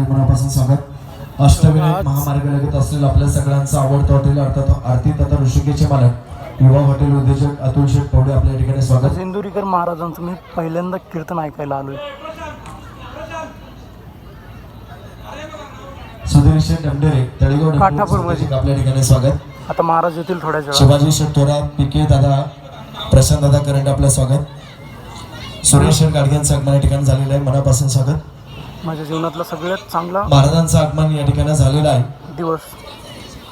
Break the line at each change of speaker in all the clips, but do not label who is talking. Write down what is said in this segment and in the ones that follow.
हार्दिक मनापासून स्वागत। अष्टविनायक महामार्गालगत असलेलं आपल्या सगळ्यांचं आवडतं हॉटेल अर्थात आरती तथा ऋषिकेशचे मालक युवा हॉटेल उद्योजक अतुल शेठ पवडे आपल्या ठिकाणी स्वागत।
सिंधुरीकर महाराजांचं मी पहिल्यांदा कीर्तन ऐकायला आलोय।
सुधीर शेठ डमडेरे तळेगाव
काठापूरमध्ये
आपल्या ठिकाणी स्वागत।
आता महाराज येतील थोड्याच वेळात।
शिवाजी शेठ थोरात, पीके दादा, प्रशांत दादा करंडे आपलं स्वागत। सुरेश शेठ गाडग्यांचं आगमन या ठिकाणी झालेलं आहे, मनापासून स्वागत।
माझ्या जीवनातला सगळ्यात चांगला
महाराजांचं आगमन या ठिकाणी झालेलं आहे।
दिवस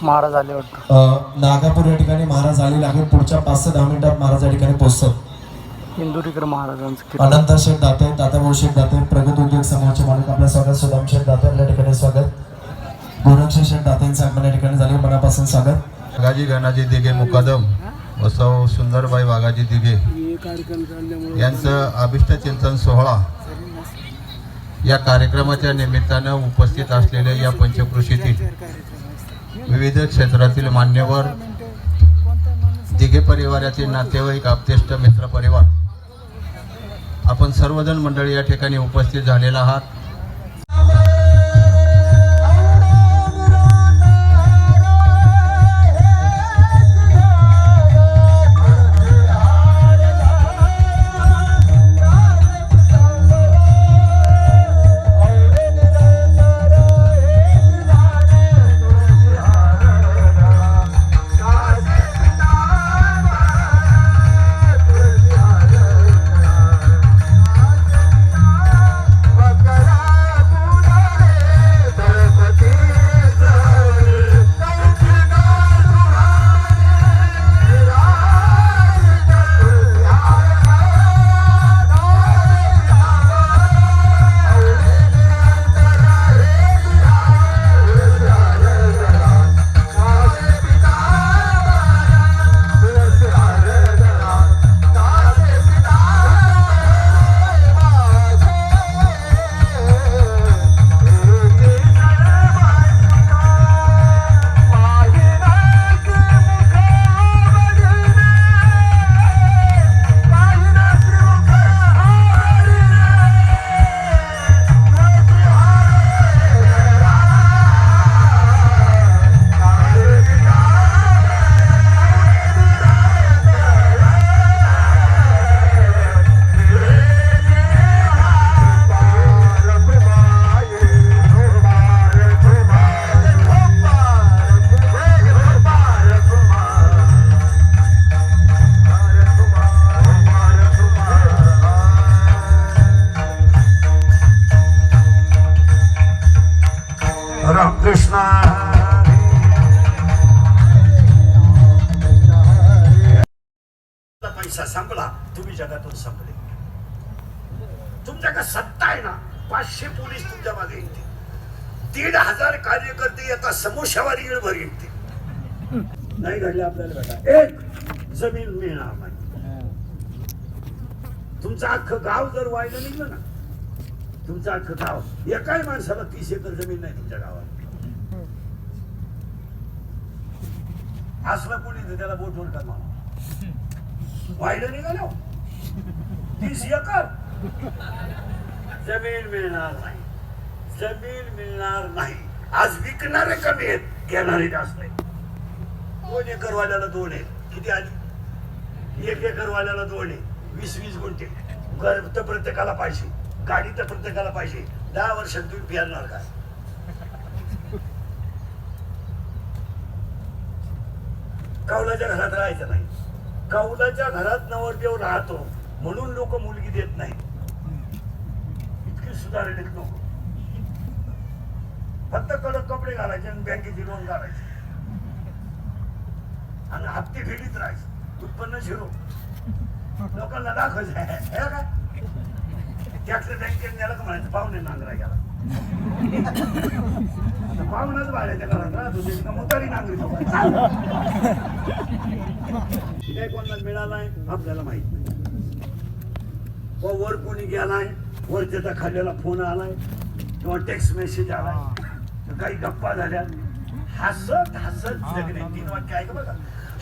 महाराज आले वाटतं।
नागापूर या ठिकाणी महाराज आलेले आहेत। पुढच्या 5 ते 10 मिनिटात महाराज या ठिकाणी पोहोचतात।
इंदुरीकर महाराजांचं कीर्तन।
अनंत शेठ दाते, दादाभाऊ शेठ दाते, प्रगत उद्योग समूहाचे मालक आपल्या स्वागत। सुदाम शेठ दाते आपल्या ठिकाणी स्वागत। गोरक्ष शेठ दातेंचं आगमन या ठिकाणी झाले, मनापासून स्वागत।
वाघाजी गणाजी दिघे मुकादम व सौ सुंदरबाई वाघाजी दिघे यांचं अभिष्ट चिंतन सोहळा या कार्यक्रमाच्या निमित्तानं उपस्थित असलेल्या या पंचक्रोशीतील विविध क्षेत्रातील मान्यवर, दिघे परिवारातील नातेवाईक, आप्तेष्ट, मित्र परिवार, आपण सर्वजण मंडळी या ठिकाणी उपस्थित झालेला आहात।
कृष्णा पैसा संपला, तुम्ही जगातून संपले। तुमच्याकडे सत्ता आहे ना, 500 पोलीस तुमच्या मागे येतील, 1,500 कार्यकर्ते एका समोशावर येळभर येतील। नाही घडले आपल्याला बेटा, एक जमीन मिळणार नाही। तुमचं अख्खं गाव जर वाहिलं निघलं ना, तुमचं अख्खं गाव, एकाही माणसाला 30 एकर जमीन नाही तुमच्या गावात। असलं कोणी तर त्याला बोटवर का म्हणा, वाहिलं निघालं 30 एकर जमीन मिळणार नाही, जमीन मिळणार नाही। आज विकणारे कमी आहेत, घेणारे जास्त आहेत। 2 एकर वाल्याला 2 आहे, किती आली? 1 एकर वाल्याला 2 आहे, 20-20 गुंठे। घर तर प्रत्येकाला पाहिजे, गाडी तर प्रत्येकाला पाहिजे। 10 वर्षात तुम्ही फिरणार काय? कौलाच्या घरात राहायचं नाही, कौलाच्या घरात नवरदेव राहतो म्हणून लोक मुलगी देत नाही। इतके सुधारलेत लोक, फक्त कडक कपडे घालायचे आणि बँकेची लोन काढायचे आणि हप्ते फेडीत राहायचे, उत्पन्न झिरो। लोकांना दाखवायचं हे काय, त्यातलं बँकेत नेलं का म्हणायचं पाहुणे नांगरा गेला। पाहुणाच बाळाच्या घरात राहत होते का मुतारी नांगरी काय कोणाला मिळालाय आपल्याला माहित नाही। वर कोणी गेलाय, वर त्याचा खाल्लेला फोन आलाय किंवा टेक्स्ट मेसेज आलाय, काही गप्पा झाल्या। हसत हसत जगणे, 3 वाक्य आहे का बघा,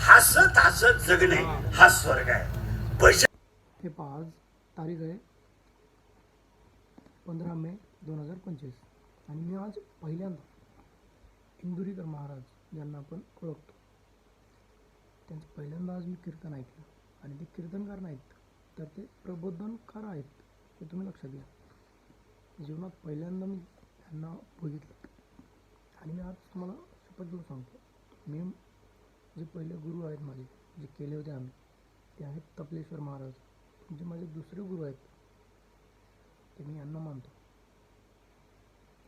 हसत हसत जगणे हा स्वर्ग आहे। पैसे
ते आज तारीख आहे 15 मे 2025
आणि मी आज पहिल्यांदा इंदुरीकर महाराज ज्यांना आपण ओळखतो त्यांचं पहिल्यांदा आज मी कीर्तन ऐकलं. आणि ते कीर्तनकार नाहीत तर ते प्रबोधनकार आहेत, हे तुम्ही लक्षात घ्या. जीवनात पहिल्यांदा मी त्यांना बघितलं. आणि मी आज तुम्हाला शपथ घेऊन सांगतो, मी जे पहिले गुरु आहेत माझे, जे केले होते आम्ही, ते आहेत तपलेश्वर महाराज. जे माझे दुसरे गुरु आहेत ते मी यांना मानतो.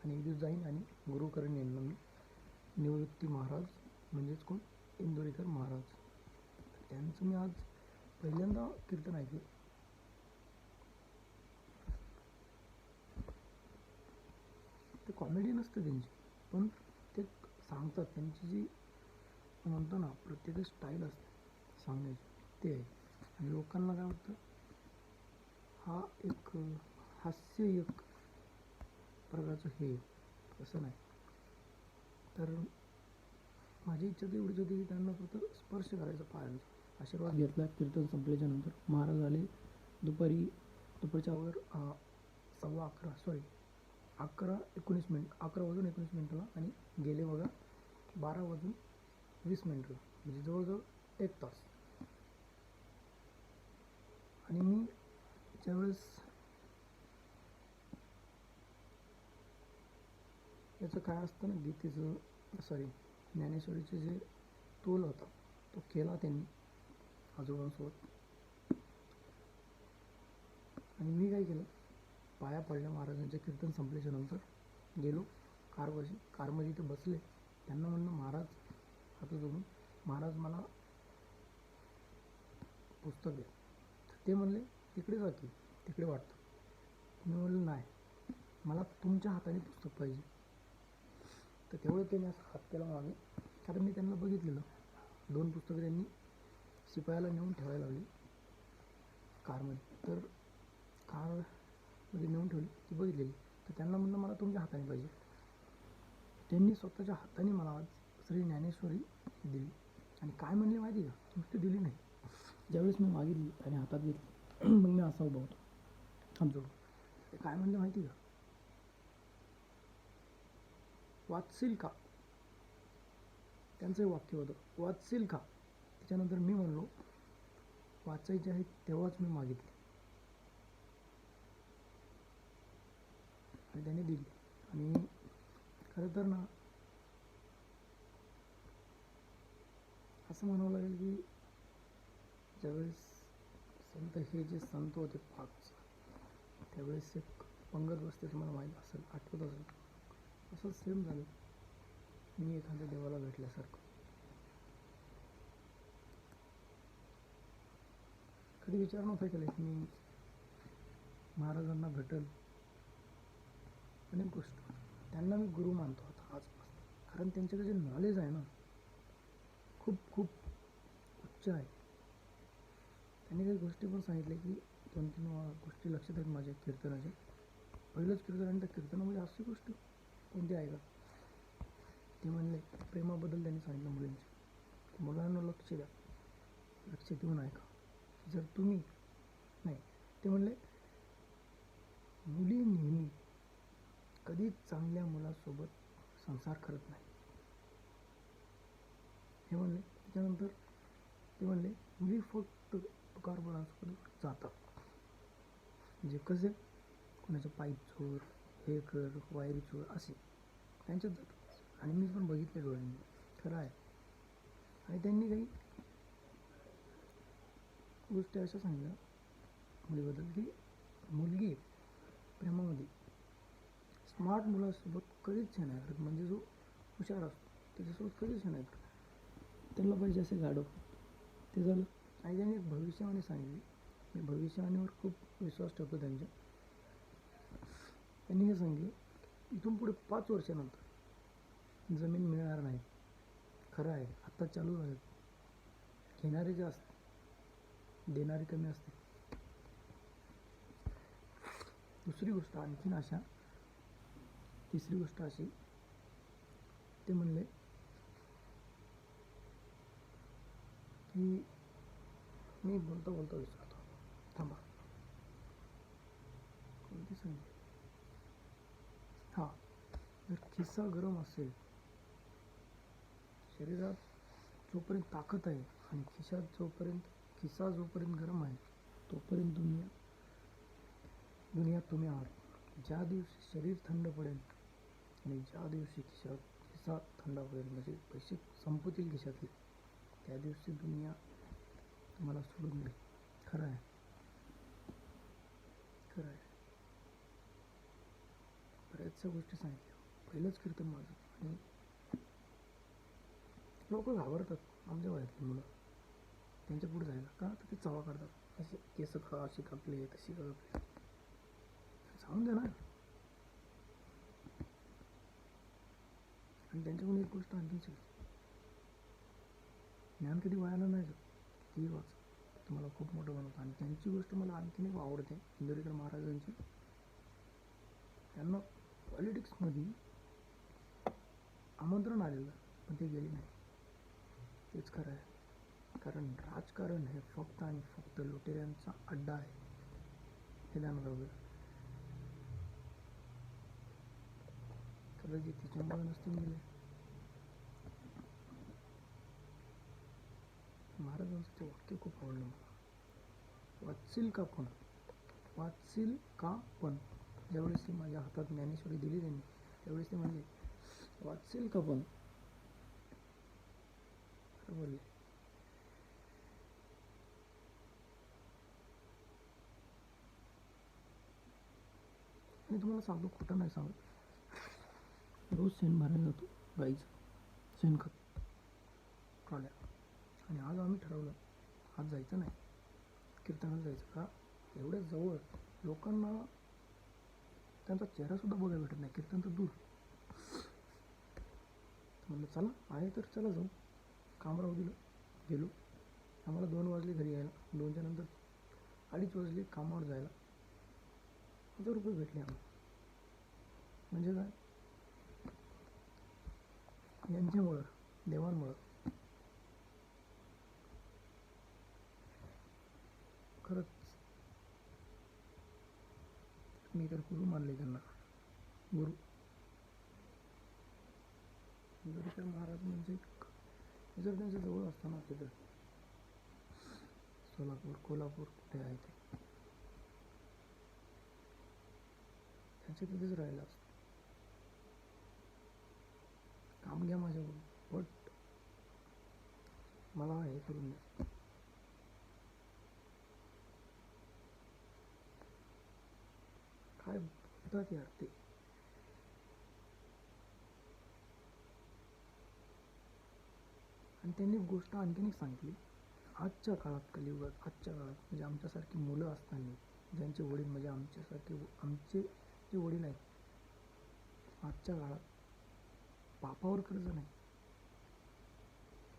आणि एक दिवस जाईन आणि गुरु करेन यांना मी निवृत्ती महाराज, म्हणजेच कोण, इंदुरीकर महाराज. त्यांचं मी आज पहिल्यांदा कीर्तन ऐकलं. ते कॉमेडी नसतं त्यांची, पण ते सांगतात. त्यांची जी म्हणतो ना प्रत्येक स्टाईल असते सांगण्याची, ते आहे. आणि लोकांना काय वाटतं, हा एक हास्य एक प्रकारचं हे, असं नाही. तर माझी इच्छा तर एवढीच होती की त्यांना फक्त स्पर्श करायचा पायांचा. आशीर्वाद घेतला. कीर्तन संपल्याच्या नंतर महाराज आले दुपारच्या अगोदर 11 वाजून 19 मिनटाला आणि गेले बघा 12 वाजून 20 मिनटाला, म्हणजे जवळजवळ 1 तास. आणि मी ज्यावेळेस याचं काय असतं ना, गीतेचं ज्ञानेश्वरीचे जे तोल होता तो केला त्यांनी आजोबांसोबत. आणि मी काय केलं, पाया पडल्या महाराजांच्या. कीर्तन संपल्याच्या नंतर गेलो कारमध्ये इथे बसले. त्यांना म्हणलं, महाराज हात जोडून, महाराज मला पुस्तक द्या. तर ते म्हणले, तिकडे जा की, तिकडे वाटतं. मी म्हणलं, नाही, मला तुमच्या हाताने पुस्तक पाहिजे. तर तेवढं त्यांनी असं हात केला मागे, कारण मी त्यांना बघितलेलं 2 पुस्तकं त्यांनी शिपायाला नेऊन ठेवायला लावली कारमध्ये. तर कारमध्ये नेऊन ठेवली, ती बघितलेली. तर त्यांना म्हणलं, मला तुमच्या हाताने पाहिजे. त्यांनी स्वतःच्या हाताने मला आज श्री ज्ञानेश्वरी दिली. आणि काय म्हणले माहिती का, नुसती दिली नाही, ज्यावेळेस मी मागितली आणि हातात घेतली मग मी असा उभा होतो आमच्याकडून. ते काय म्हणले माहिती का, वाचशील का, त्यांचं वाक्य होतं, वाचशील का. त्याच्यानंतर मी म्हणलो, वाचायचे आहे तेव्हाच मी मागितले. आणि त्याने दिली. आणि खरं तर ना असं म्हणावं लागेल की ज्यावेळेस हे जे संत होते 5, त्यावेळेस एक पंगत बसते, तुम्हाला माहीत असेल, आठवत असेल. असं सेम झालं, मी एखाद्या देवाला भेटल्यासारखं. कधी विचार नव्हता केला की मी महाराजांना भेटेल. अनेक गोष्ट त्यांना मी गुरु मानतो आता आजपासून, कारण त्यांच्याकडे जे नॉलेज आहे ना, खूप खूप उच्च आहे. त्यांनी काही गोष्टी पण सांगितल्या की 2-3 गोष्टी लक्षात आहेत माझ्या कीर्तनाच्या. पहिलंच कीर्तन, आणि त्या कीर्तनामध्ये अशी गोष्ट कोणती आहे का, ते म्हणले प्रेमाबद्दल त्यांनी सांगितलं मुलींच्या. मुलांना लक्ष द्या, लक्ष देऊन ऐका. जर तुम्ही नाही, ते म्हणले मुली नेहमी कधीच चांगल्या मुलासोबत संसार करत नाही, हे म्हणले. त्याच्यानंतर ते म्हणले मुली फक्त तुकारामांसोबत जातात, म्हणजे कसे, कोणाचं पाईप चोर, हे कर, वायरी चोर, असे त्यांच्यात जातात. आणि मी पण बघितले डोळ्यांनी, खरं आहे. आणि त्यांनी काही गोष्टी अशा सांगितल्या मुलीबद्दल की मुलगी प्रेमामध्ये स्मार्ट मुलासोबत कधीच हे नाही करत, म्हणजे जो हुशार असतो त्याच्यासोबत कधीच हे नाही करत, त्यांना पाहिजे असे गाडव. ते झालं. आणि त्यांनी एक भविष्यवाणी सांगितली. मी भविष्यवाणीवर खूप विश्वास ठेवतो त्यांच्या. त्यांनी हे सांगितलं, इथून पुढे 5 वर्षानंतर जमीन मिळणार नाही. खरं आहे, आत्ता चालू आहे, घेणारे जास्त, देणारी कमी असते. दुसरी गोष्ट आणखीन अशा, तिसरी गोष्ट अशी, ते म्हणले की मी बोलता विसरतो, थांबा, कोणती सांगितली, हां, जर खिस्सा गरम असेल, शरीरात जोपर्यंत ताकद आहे आणि खिस्सा जोपर्यंत गरम आहे तोपर्यंत दुनियात तुम्ही आहात. ज्या दिवशी शरीर थंड पडेल आणि ज्या दिवशी खिस्सा थंड पडेल, म्हणजे पैसे संपतील खिशातले, त्या दिवशी दुनिया तुम्हाला सोडून देईल. खरं आहे, खरं आहे. बऱ्याचशा गोष्टी सांगितल्या. पहिलंच कीर्तन माझं, आणि लोक घाबरतात आमच्या वयातली मुलं त्यांच्या पुढे जायला. का तर ते चवा काढतात, असे केस का अशी कापले, तशी का कापले. जाऊन दे ना. आणि त्यांच्याकडून एक गोष्ट आणखी शिकली, ज्ञान कधी वायाला नाही जात, ती वाच तुम्हाला खूप मोठं बनवतं. आणि त्यांची गोष्ट मला आणखीन एक आवडते, इंदोरीकर महाराजांची. त्यांना पॉलिटिक्समध्ये आमंत्रण आलेलं पण ते गेले नाही. तेच खरं आहे, कारण राजकारण हे फक्त आणि फक्त लुटेऱ्यांचा अड्डा आहे, हे ध्यानात राहू द्या. कदाचित तिच्यामुळे नसतील गेले. महाराजांचं ते वाक्य खूप आवडलं मला. वाचशील का पण ज्यावेळेस ती माझ्या हातात ज्ञानेश्वरी दिली त्यांनी, त्यावेळेस ते म्हणले, वाचशील का पण. खरं बोलले. मी तुम्हाला सांगतो, खोटं नाही सांगत. रोज शेण भरायला जातो, गाईचं शेणखत ट्रॉल्या. आणि आज आम्ही ठरवलं आज जायचं नाही, कीर्तनाला जायचं. का एवढ्या जवळ लोकांना त्यांचा चेहरासुद्धा बघायला भेटत नाही, कीर्तन तर दूर. म्हणलं चला आहे तर चला जाऊ. काम राहू दिलं, गेलो. आम्हाला 2 वाजले घरी यायला, 2च्या नंतर 2:30 वाजले कामावर जायला. 1000 रुपये भेटले आम्हाला. म्हणजे काय, यांच्यामुळं, देवांमुळं. खरंच मी तर गुरु मानले त्यांना, गुरु. इंदोरीकर महाराज म्हणजे जर त्यांच्या जवळ असताना तिथं सोलापूर, कोल्हापूर कुठे आहे ते, त्यांच्या तिथेच राहिलं असतं. काम घ्या माझ्याकडून, बट मला हे करून द्या. काय बोलतात यार ते. आणि त्यांनी गोष्ट आणखीन एक सांगितली, आजच्या काळात, कलियुगात, आजच्या काळात म्हणजे आमच्यासारखी मुलं असताना, ज्यांचे वडील म्हणजे आमचे जे वडील आहेत, आजच्या काळात बापावर कर्ज नाही,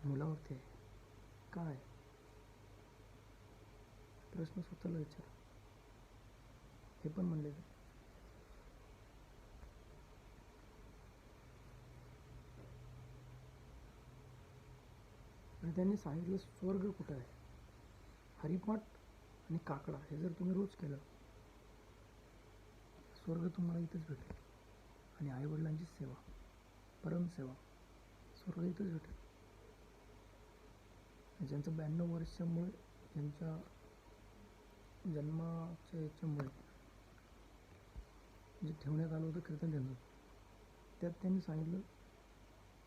मुलावरती आहे. काय प्रश्न स्वतःला विचारा. हे पण म्हणले ते. आणि त्यांनी सांगितलं स्वर्ग कुठं आहे. हरिपाठ आणि काकडा हे जर तुम्ही रोज केलं, स्वर्ग तुम्हाला इथंच भेटेल. आणि आईवडिलांची सेवा, परमसेवा, स्वर्ग इथंच भेटेल. ज्यांचं 92 वर्षामुळे, ज्यांच्या जन्माच्या याच्यामुळे जे ठेवण्यात आलं होतं कीर्तन त्यांचं, त्यात त्यांनी सांगितलं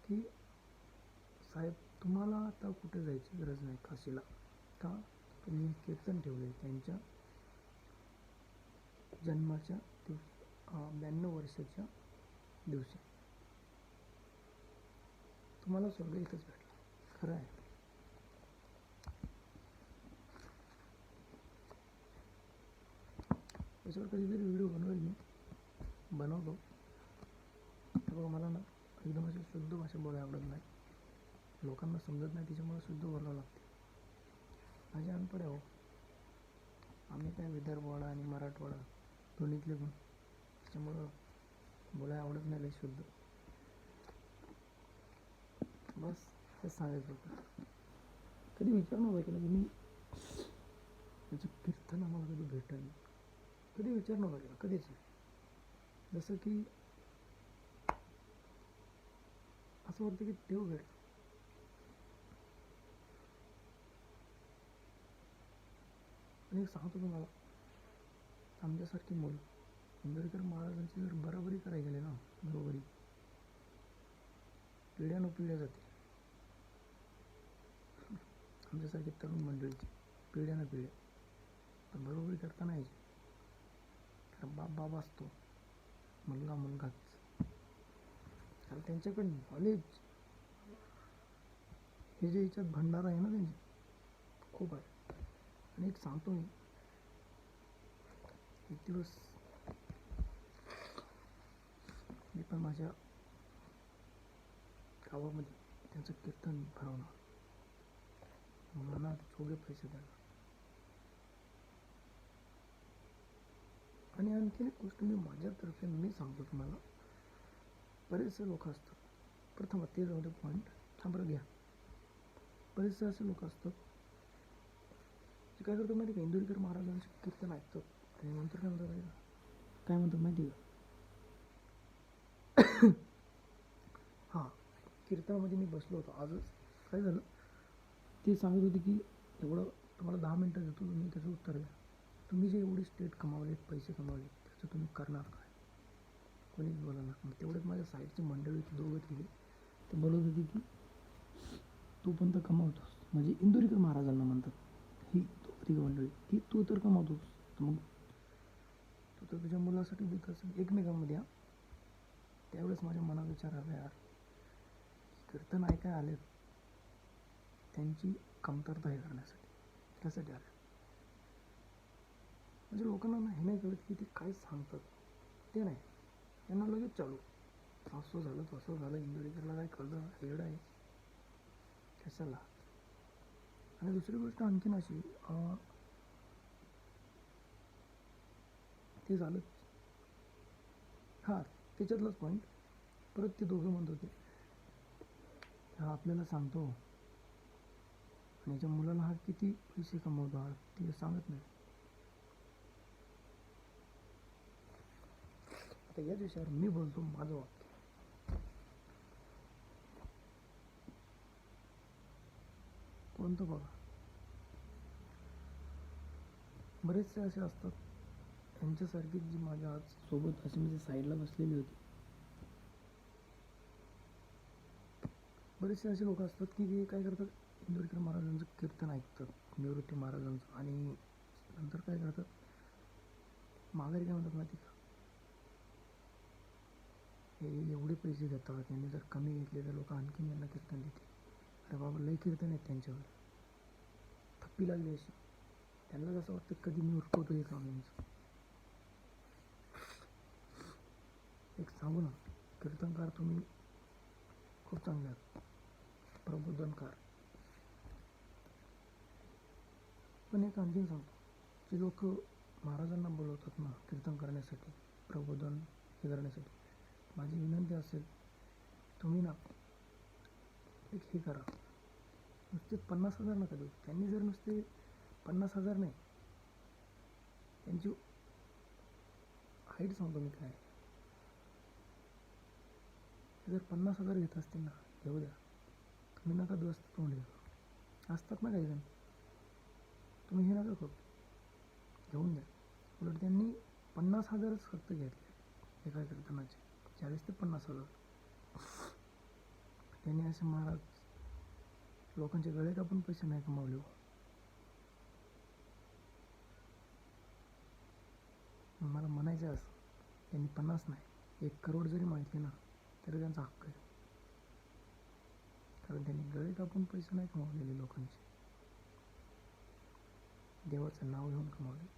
की साहेब तुम्हाला आता कुठे जायची गरज नाही काशीला. का तुम्ही कीर्तन ठेवले त्यांच्या जन्माच्या 92 वर्षाच्या दिवशी, तुम्हाला स्वर्ग इथंच भेटला. खरं आहे. याच्यावर कधीतरी व्हिडिओ बनवेल मी, बनवतो. तर बघा मला ना एकदम अशी शुद्ध भाषा बोलायला आवडत नाही, लोकांना समजत नाही, त्याच्यामुळे शुद्ध बोलावं लागते. माझे अनपढ आहे हो. आम्ही काय विदर्भवाडा आणि मराठवाडा दोन्हीतले पण, त्याच्यामुळं बोलायला आवडत नाही लई शुद्ध. बस हेच सांगायचं होतं. कधी विचार नव्हता केला की मी त्याचं कीर्तन आम्हाला कधी भेटेल, कधी विचार नव्हता केला, कधीच नाही. जसं की असं वाटतं की देव घड. आणि एक सांगतो तुम्हाला, आमच्यासारखी मुलं इंदोरीकर महाराजांची जर बरोबरी करायला गेले ना, बरोबरी पिढ्यानं पिढ्या जाते. आमच्यासारखी तरुण मंडळीची पिढ्यानं पिढ्या पण बरोबरी करता नाही यायची. कारण बाप बाप असतो, मुलगा मुलगाच. कारण त्यांच्याकडे नॉलेज हे जे याच्यात भंडारा आहे ना त्यांची खूप आहे. आणि एक सांगतो मी, एक दिवस मी पण माझ्या गावामध्ये त्यांचं कीर्तन भरवणार, मला छोटे पैसे द्यायला. आणि आणखीन एक गोष्ट मी माझ्यातर्फे मी सांगतो तुम्हाला, बरेचसे लोक असतात, प्रथम ते जाऊ दे पॉईंट बरं घ्या. बरेचसे असे लोक असतात जे काय करतात माहिती का, इंदोरीकर महाराजांचे कीर्तन ऐकतात आणि नंतर काय म्हणतात माहिती का, काय म्हणतात माहिती का, हां कीर्तनामध्ये मी बसलो होतो आजच. काय झालं ते सांगत होते की एवढं तुम्हाला 10 मिनटं देतो, तुम्ही त्याचं उत्तर द्या. तुम्ही जे एवढे स्टेट कमावलेत, पैसे कमावलेत, त्याचं तुम्ही करणार काय? कोणीच बोलणार. मग तेवढेच माझ्या साईडची मंडळी दोघं तिघे ते बोलत होते की तू पण तर कमावतोस, म्हणजे इंदोरीकर महाराजांना म्हणतात ही दोघं मंडळी की तू तर कमावतोस, तर मग तू तर तुझ्या मुलासाठी देत असेल एकमेकांमध्ये. त्यावेळेस माझ्या मनात विचार आला, यार कीर्तन ऐकाय आलेत त्यांची कमतरता हे करण्यासाठी, त्यासाठी आले. म्हणजे लोकांना ना हे नाही कळत की ते काय सांगतात, ते नाही त्यांना लगेच चालू असं झालं तसं झालं, इंदोरीकरला काय कळलं, हेड आहे कशाला. आणि दुसरी गोष्ट आणखीन अशी, ते झालंच. हां त्याच्यातलाच पॉईंट, परत ते दोघं म्हणत होते हा आपल्याला सांगतो आणि याच्या मुलाला हा किती पैसे कमवतो हा ते सांगत नाही. आता याच विषयावर मी बोलतो माझं वाक्य. कोणतं बघा, बरेचसे असे असतात यांच्यासारखी जी माझ्या आज सोबत अशी म्हणजे साईडला बसलेली होती. बरेचसे असे लोक असतात की ते काय करतात, इंदोरीकर महाराजांचं कीर्तन ऐकतात, निवृत्ती महाराजांचं, आणि नंतर काय करतात, माघारी काय म्हणतात माहिती का, हे एवढे पैसे घेतात, यांनी जर कमी घेतले तर लोक आणखीन यांना कीर्तन देतील. अरे बाबा लई कीर्तन आहेत त्यांच्यावर, थप्पी लागली अशी. त्यांना कसं वाटतं कधी मी उरकवतो हे काम यांचं. एक सांगू ना, कीर्तनकार तुम्ही खूप चांगले आहात, प्रबोधनकार. पण एक आणखीन सांगतो, जे लोक महाराजांना बोलवतात ना कीर्तन करण्यासाठी, प्रबोधन हे करण्यासाठी, माझी विनंती असेल तुम्ही ना एक हे करा, नुसते 50,000 नका देऊ. त्यांनी जर नुसते 50,000 नाही, त्यांची हाईट सांगतो मी काय, जर 50,000 घेत असतील ना, घेऊ द्या. तुम्ही नका दोस्त तोंड घेऊ, असतात ना काही जण, तुम्ही हे नका करू, घेऊन द्या. उलट त्यांनी 50,000च फक्त घेतले एका कीर्तनाचे, 40 ते 50,000. त्यांनी असे महाराज लोकांचे गळे कापून पैसे नाही कमावले हो. मला म्हणायचं असं, त्यांनी 50 नाही 1 करोड जरी मागितले ना तरी त्यांचा हक्क आहे. कारण त्यांनी गळे कापून पैसे नाही कमावलेले लोकांचे, देवाचं नाव घेऊन कमावले.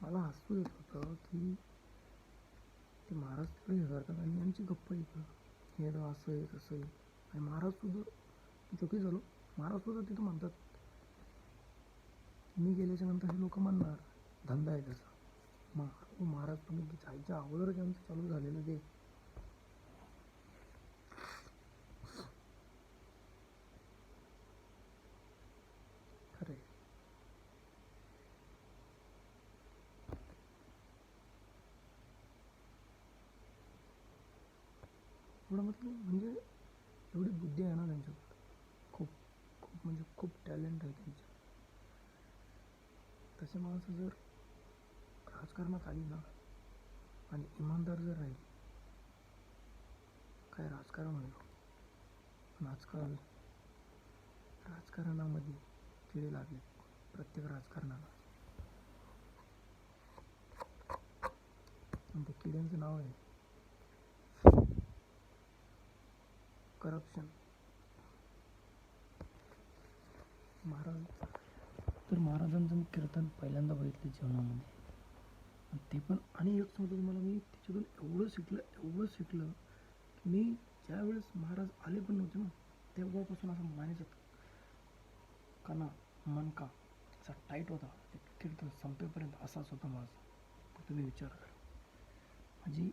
मला हसू येत होतं की ते महाराज तिकडे हे करतात आणि यांची गप्पा इकडं, हे तर असं आहे तसं आहे. आणि महाराजसुद्धा मी चुकी झालो, महाराजसुद्धा तिथं म्हणतात, मी गेल्याच्या नंतर हे लोक म्हणणार धंदा आहे त्याचा. मग महाराज तुम्ही जायच्या अगोदर त्यांचं चालू झालेलं ते खरं आहे. एवढं म्हटलं म्हणजे एवढी बुद्धी आहे ना त्यांच्याकडं, खूप खूप म्हणजे खूप टॅलेंट आहे त्यांच्या. तसे माणसं जर राजकारणात आली ना आणि इमानदार जर राहील, काय राजकारण होईल. पण आजकाल राजकारणामध्ये किडे लागले प्रत्येक राजकारणाला, आणि त्या किड्यांचं नाव आहे करप्शन. महाराज तर महाराजांचं मी कीर्तन पहिल्यांदा बघितलं जीवनामध्ये, आणि ते पण आणि एक सांगतो तुम्हाला, मी त्याच्यातून एवढं शिकलं की मी ज्यावेळेस महाराज आले पण नव्हते ना, तेव्हापासून असं मानायचं काना मनका असा टाईट होता. ते कीर्तन संपेपर्यंत असाच होता माझा. तर तुम्ही विचार करा माझी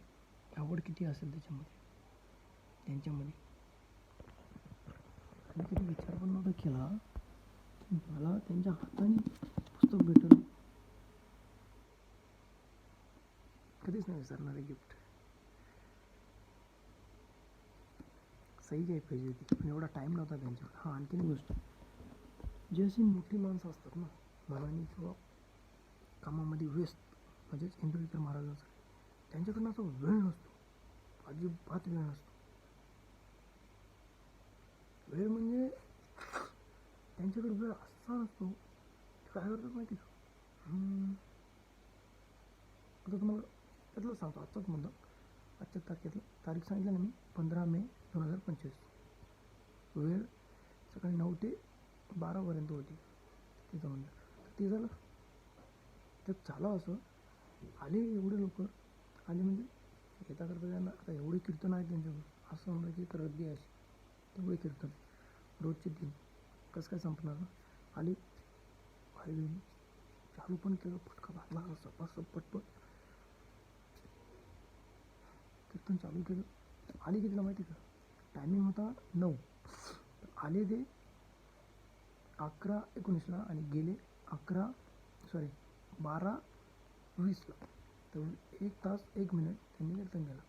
आवड किती असेल त्याच्यामध्ये, त्यांच्यामध्ये. मी कधी विचार पण नव्हता केला की मला त्यांच्या हाताने पुस्तक भेटेल. कधीच नाही विसरणार आहे गिफ्ट. सही घ्यायला पाहिजे होती पण एवढा टाईम नव्हता त्यांच्यावर. हां, आणखीन गोष्ट, जी अशी मोठी माणसं असतात ना मनाने किंवा कामामध्ये व्यस्त, म्हणजेच इंदुरीकर महाराजांचं, त्यांच्याकडनं असा वेळ नसतो, अजिबात वेळ नसतो. वेळ म्हणजे त्यांच्याकडे वेळ असा नसतो. ते काय करतात माहिती का, आता तुम्हाला त्यातलं सांगतो आजचाच मुद्दा. आजच्या तारीख सांगितलं ना मी, 15 मे 2025. वेळ सकाळी 9 ते 12पर्यंत होती तिथं. म्हणजे ते झालं, त्यात झालं असं, आले एवढे लोक आले म्हणजे येता करता त्यांना आता एवढे कीर्तन आहेत त्यांच्याकडे, असं म्हणलं की तर रद्दी अशी तेवढे कीर्तन रोजचे 3, कसं काय संपणार ना. आली बाहेर गेली, चालू पण केलं, फटका भाजला सपासप पटपट कीर्तन चालू केलं. आली कितीला माहिती का, टायमिंग होता 9, आले ते 11:19ला आणि गेले 12:20ला. तर 1 तास 1 मिनिट त्यांनी कीर्तन केलं.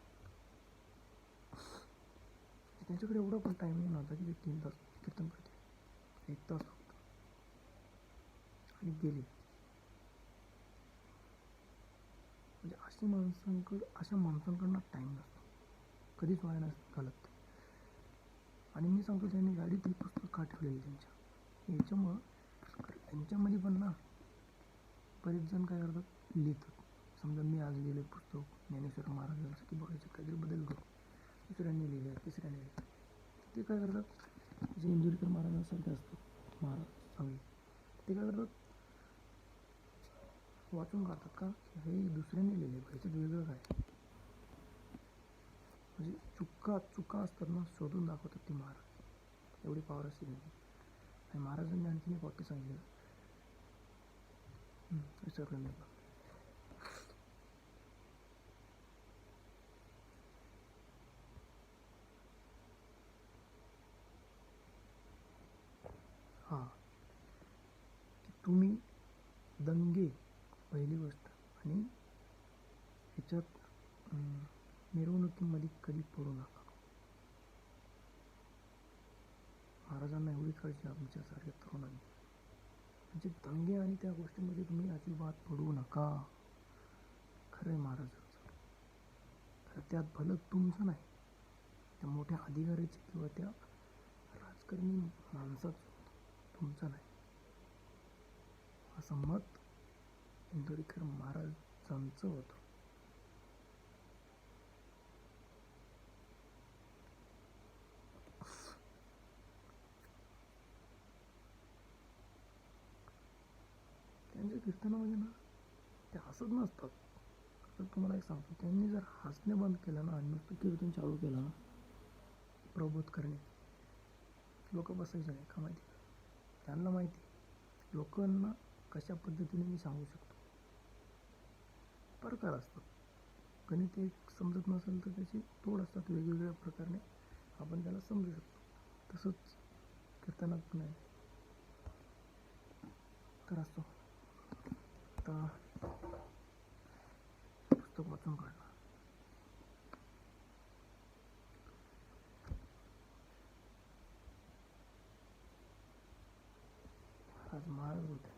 त्यांच्याकडे एवढा पण टायमिंग नव्हता की ते 3 तास कीर्तन करते, 1 तास फक्त, आणि गेले. म्हणजे अशा माणसांकडनं टाईम नसतो, कधीच वाया नसतं घालत ते. आणि मी सांगतो त्यांनी गाडीत ही पुस्तक का ठेवलेली त्यांच्या याच्यामुळं, त्यांच्यामध्ये पण ना बरेच जण काय करतात, लिहितात. समजा मी आज लिहिलं पुस्तक ज्ञानेश्वर महाराजांचं की बघायचं काहीतरी बदल करू, दुसऱ्यांनी लिहिलं, तिसऱ्याने लिहिलं, ते काय करतात, जे इंदुरीकर महाराजांसारखे असतात महाराज चांगले, ते काय करतात, वाचून काढतात का हे दुसऱ्यांनी लिहिले, ह्याच्यात वेगळं काय. म्हणजे चुका असतात ना, शोधून दाखवतात ती महाराज. एवढी पॉवर असते त्यांची. आणि महाराजांनी आणखीन एक वाक्य सांगितलं, विसरलं मी. हां, की तुम्ही दंगे पहिली गोष्ट, आणि ह्याच्यात मिरवणुकीमध्ये कधी पडू नका. महाराजांना एवढी काळजी आमच्यासारख्या तरुणांनी, म्हणजे दंगे आणि त्या गोष्टीमध्ये तुम्ही अजिबात पडू नका. खरं आहे महाराजांचं, तर त्यात भलं तुमचं नाही, त्या मोठ्या अधिकाऱ्याचे किंवा त्या राजकारणी माणसाचं, तुमचं नाही, असं मत इंदुरीकर महाराजांचं होतं. त्यांच्या कीर्तनामध्ये ना ते हसत नसतात. तर तुम्हाला एक सांगतो, त्यांनी जर हसणे बंद केलं ना आणि नुसतं कीर्तन चालू केलं ना, प्रबोध करणे, लोक बसायचे नाही का माहिती. त्यांना माहिती लोकांना कशा पद्धतीने मी सांगू शकतो. प्रकार असतात, गणित एक समजत नसेल तर त्याची तोड असतात, वेगवेगळ्या प्रकारे आपण त्याला समजू शकतो. तसंच कीर्तनात पण आहे. तर असतो आता पुस्तक वाचून काढलं, महाराज बोलते.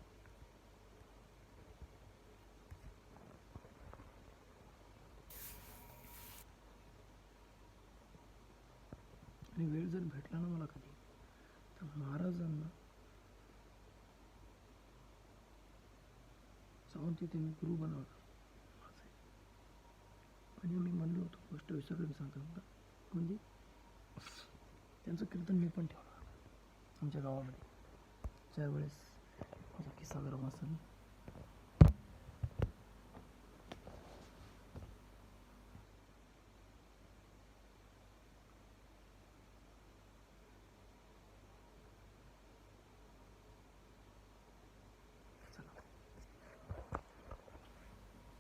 आणि वेळ जर भेटला ना मला कधी तर महाराजांना जाऊन तिथे मी गुरु बनवलं. म्हणजे मी म्हणलो होतो गोष्ट विसरलो सांगतो का, म्हणजे त्यांचं कीर्तन मी पण ठेवलं आमच्या गावामध्ये. ज्यावेळेस माझा किस्सा गरम असेल